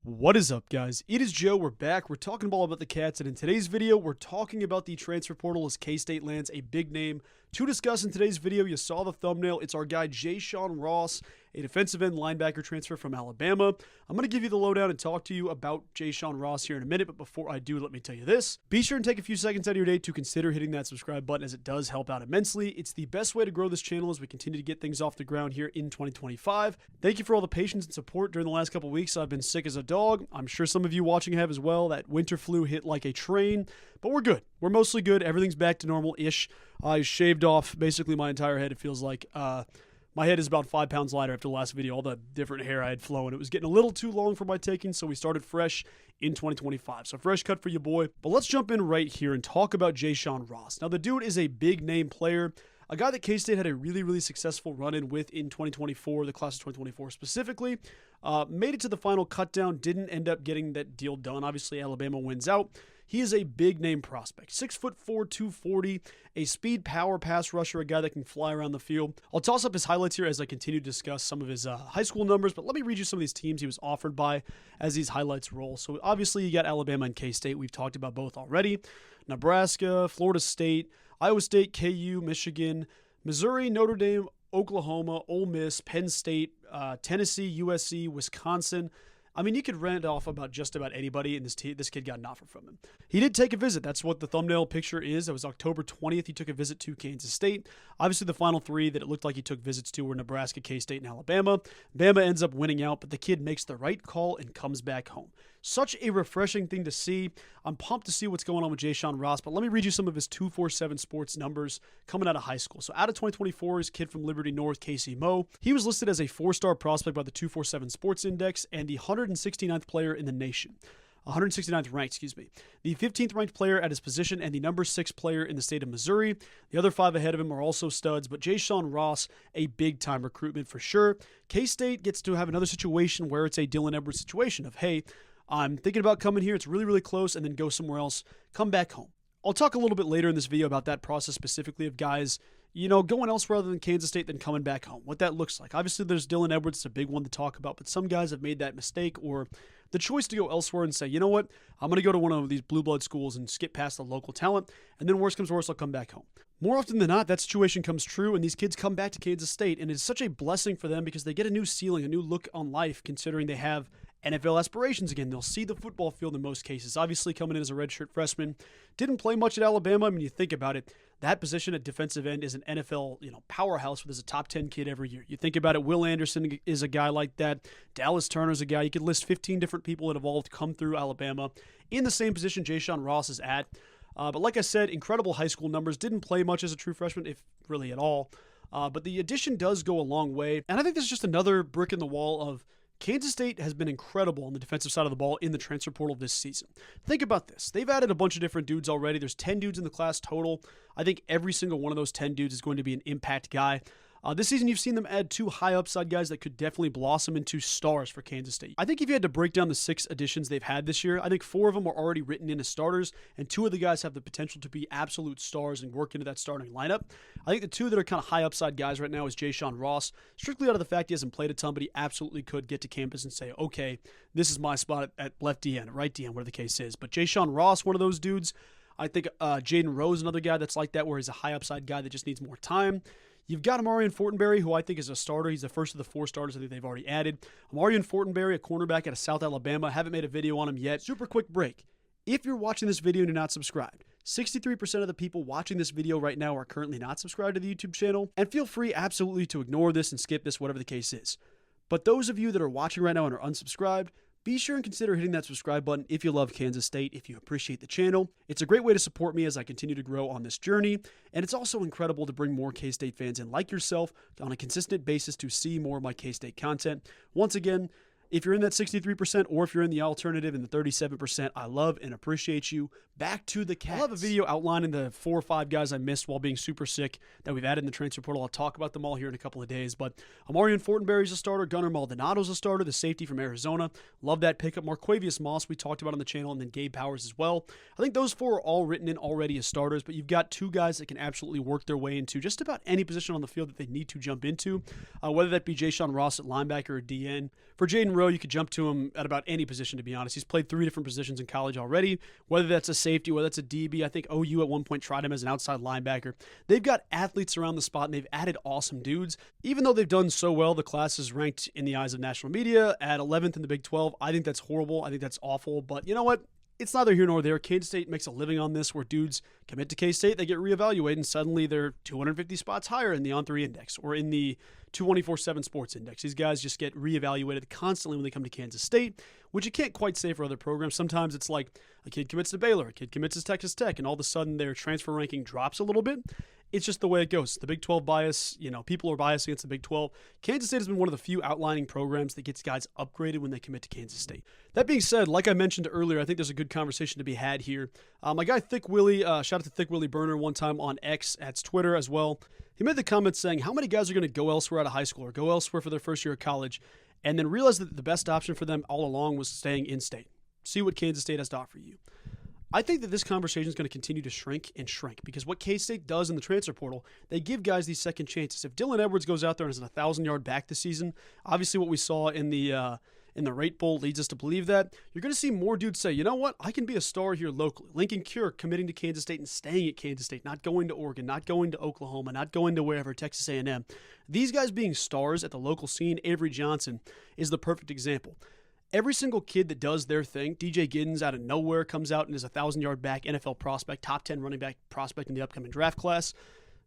What is up, guys? It is Joe. We're back. We're talking all about the Cats, and in today's video, we're talking about the transfer portal as K-State lands a big name to discuss in today's video. You saw the thumbnail. It's our guy, Jayshawn Ross, a defensive end linebacker transfer from Alabama. I'm going to give you the lowdown and talk to you about Jayshawn Ross here in a minute, but before I do, let me tell you this. Be sure and take a few seconds out of your day to consider hitting that subscribe button, as it does help out immensely. It's the best way to grow this channel as we continue to get things off the ground here in 2025. Thank you for all the patience and support during the last couple weeks. I've been sick as a dog. I'm sure some of you watching have as well. That winter flu hit like a train, but we're good. We're mostly good. Everything's back to normal-ish. I shaved off basically my entire head. It feels like my head is about 5 pounds lighter after the last video. All the different hair I had flowing. It was getting a little too long for my taking, so we started fresh in 2025. So fresh cut for you, boy. But let's jump in right here and talk about Jayshawn Ross. Now, the dude is a big-name player. A guy that K-State had a really successful run-in with in 2024, the class of 2024 specifically. Made it to the final cutdown, didn't end up getting that deal done. Obviously, Alabama wins out. He is a big-name prospect. 6'4", 240, a speed power pass rusher, a guy that can fly around the field. I'll toss up his highlights here as I continue to discuss some of his high school numbers, but let me read you some of these teams he was offered by as these highlights roll. So obviously, you got Alabama and K-State. We've talked about both already. Nebraska, Florida State, Iowa State, KU, Michigan, Missouri, Notre Dame, Oklahoma, Ole Miss, Penn State, Tennessee, USC, Wisconsin. I mean, you could rant off about just about anybody, and this kid got an offer from him. He did take a visit. That's what the thumbnail picture is. It was October 20th. He took a visit to Kansas State. Obviously, the final three that it looked like he took visits to were Nebraska, K-State, and Alabama. Bama ends up winning out, but the kid makes the right call and comes back home. Such a refreshing thing to see. I'm pumped to see what's going on with Jayshawn Ross, but let me read you some of his 247 sports numbers coming out of high school. So out of 2024, his kid from Liberty North, Casey Moe. He was listed as a 4-star prospect by the 247 Sports Index and the 169th player in the nation. 169th ranked, excuse me. The 15th ranked player at his position and the number 6 player in the state of Missouri. The other 5 ahead of him are also studs, but Jayshawn Ross, a big-time recruitment for sure. K-State gets to have another situation where it's a Dylan Edwards situation of, hey, I'm thinking about coming here. It's really close, and then go somewhere else. Come back home. I'll talk a little bit later in this video about that process specifically of guys, going elsewhere other than Kansas State, then coming back home, what that looks like. Obviously, there's Dylan Edwards. It's a big one to talk about, but some guys have made that mistake or the choice to go elsewhere and say, you know what, I'm going to go to one of these blue blood schools and skip past the local talent, and then worst comes worst, I'll come back home. More often than not, that situation comes true, and these kids come back to Kansas State, and it's such a blessing for them because they get a new ceiling, a new look on life, considering they have NFL aspirations again. They'll see the football field in most cases. Obviously, coming in as a redshirt freshman, didn't play much at Alabama. I mean, you think about it, that position at defensive end is an NFL, powerhouse where there's a top 10 kid every year. You think about it, Will Anderson is a guy like that. Dallas Turner's a guy. You could list 15 different people that have all come through Alabama in the same position Jayshawn Ross is at. But like I said, incredible high school numbers. Didn't play much as a true freshman, if really at all. But the addition does go a long way. And I think this is just another brick in the wall of Kansas State has been incredible on the defensive side of the ball in the transfer portal this season. Think about this. They've added a bunch of different dudes already. There's 10 dudes in the class total. I think every single one of those 10 dudes is going to be an impact guy. This season, you've seen them add 2 high upside guys that could definitely blossom into stars for Kansas State. I think if you had to break down the 6 additions they've had this year, I think 4 of them are already written in as starters, and 2 of the guys have the potential to be absolute stars and work into that starting lineup. I think the 2 that are kind of high upside guys right now is Jayshawn Ross, strictly out of the fact he hasn't played a ton, but he absolutely could get to campus and say, okay, this is my spot at left DN, right DN, whatever the case is. But Jayshawn Ross, one of those dudes. I think Jaden Rose, another guy that's like that, where he's a high upside guy that just needs more time. You've got Amarian Fortenberry, who I think is a starter. He's the first of the 4 starters I think they've already added. Amarian Fortenberry, a cornerback out of South Alabama. Haven't made a video on him yet. Super quick break. If you're watching this video and you're not subscribed, 63% of the people watching this video right now are currently not subscribed to the YouTube channel. And feel free absolutely to ignore this and skip this, whatever the case is. But those of you that are watching right now and are unsubscribed, be sure and consider hitting that subscribe button if you love Kansas State, if you appreciate the channel. It's a great way to support me as I continue to grow on this journey, and it's also incredible to bring more K-State fans in like yourself on a consistent basis to see more of my K-State content. Once again, if you're in that 63% or if you're in the alternative in the 37%, I love and appreciate you. Back to the Cats. I'll have a video outlining the 4 or 5 guys I missed while being super sick that we've added in the transfer portal. I'll talk about them all here in a couple of days. But Amarian Fortenberry's a starter. Gunnar Maldonado's a starter, the safety from Arizona. Love that pickup. Marquavius Moss we talked about on the channel, and then Gabe Powers as well. I think those 4 are all written in already as starters, but you've got 2 guys that can absolutely work their way into just about any position on the field that they need to jump into, whether that be Jayshawn Ross at linebacker or DN. For Jaden row, you could jump to him at about any position, to be honest. He's played 3 different positions in college already, whether that's a safety, whether that's a DB. I think OU at one point tried him as an outside linebacker. They've got athletes around the spot, and they've added awesome dudes. Even though they've done so well, the class is ranked in the eyes of national media at 11th in the Big 12. I think that's horrible. I think that's awful. But you know what? It's neither here nor there. Kansas State makes a living on this, where dudes commit to K-State, they get reevaluated, and suddenly they're 250 spots higher in the On3 index or in the 224/7 sports index. These guys just get reevaluated constantly when they come to Kansas State, which you can't quite say for other programs. Sometimes it's like a kid commits to Baylor, a kid commits to Texas Tech, and all of a sudden their transfer ranking drops a little bit. It's just the way it goes. The Big 12 bias, people are biased against the Big 12. Kansas State has been one of the few outlining programs that gets guys upgraded when they commit to Kansas State. That being said, like I mentioned earlier, I think there's a good conversation to be had here. My guy Thick Willie, shout out to Thick Willie Burner one time on X, that's Twitter as well. He made the comment saying, how many guys are going to go elsewhere out of high school or go elsewhere for their first year of college and then realize that the best option for them all along was staying in state? See what Kansas State has to offer you. I think that this conversation is going to continue to shrink and shrink because what K-State does in the transfer portal, they give guys these second chances. If Dylan Edwards goes out there and has a 1,000-yard back this season, obviously what we saw in the Rate Bowl leads us to believe that. You're going to see more dudes say, you know what, I can be a star here locally. Lincoln Cure committing to Kansas State and staying at Kansas State, not going to Oregon, not going to Oklahoma, not going to wherever, Texas A&M. These guys being stars at the local scene, Avery Johnson is the perfect example. Every single kid that does their thing, DJ Giddens out of nowhere comes out and is a 1,000-yard back NFL prospect, top 10 running back prospect in the upcoming draft class.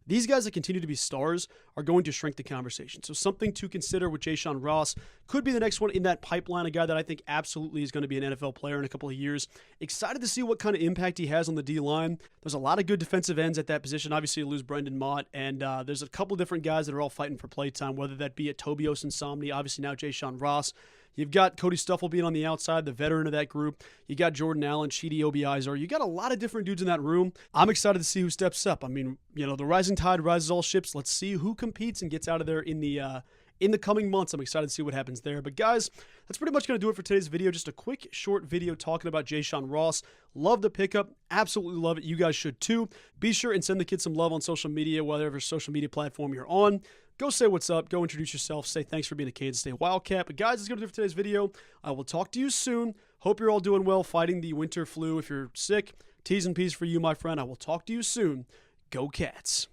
These guys that continue to be stars are going to shrink the conversation. So something to consider with Jayshawn Ross. Could be the next one in that pipeline, a guy that I think absolutely is going to be an NFL player in a couple of years. Excited to see what kind of impact he has on the D-line. There's a lot of good defensive ends at that position. Obviously, you lose Brendan Mott, and there's a couple different guys that are all fighting for playtime, whether that be at Tobias Insomni, obviously now Jayshawn Ross. You've got Cody Stuffle being on the outside, the veteran of that group. You got Jordan Allen, Chidi Obiizar. You got a lot of different dudes in that room. I'm excited to see who steps up. I mean, the rising tide rises all ships. Let's see who competes and gets out of there in the coming months. I'm excited to see what happens there. But guys, that's pretty much going to do it for today's video. Just a quick, short video talking about Jayshawn Ross. Love the pickup. Absolutely love it. You guys should too. Be sure and send the kid some love on social media, whatever social media platform you're on. Go say what's up. Go introduce yourself. Say thanks for being a Kansas State Wildcat. But guys, that's going to do it for today's video. I will talk to you soon. Hope you're all doing well fighting the winter flu. If you're sick, T's and P's for you, my friend. I will talk to you soon. Go Cats.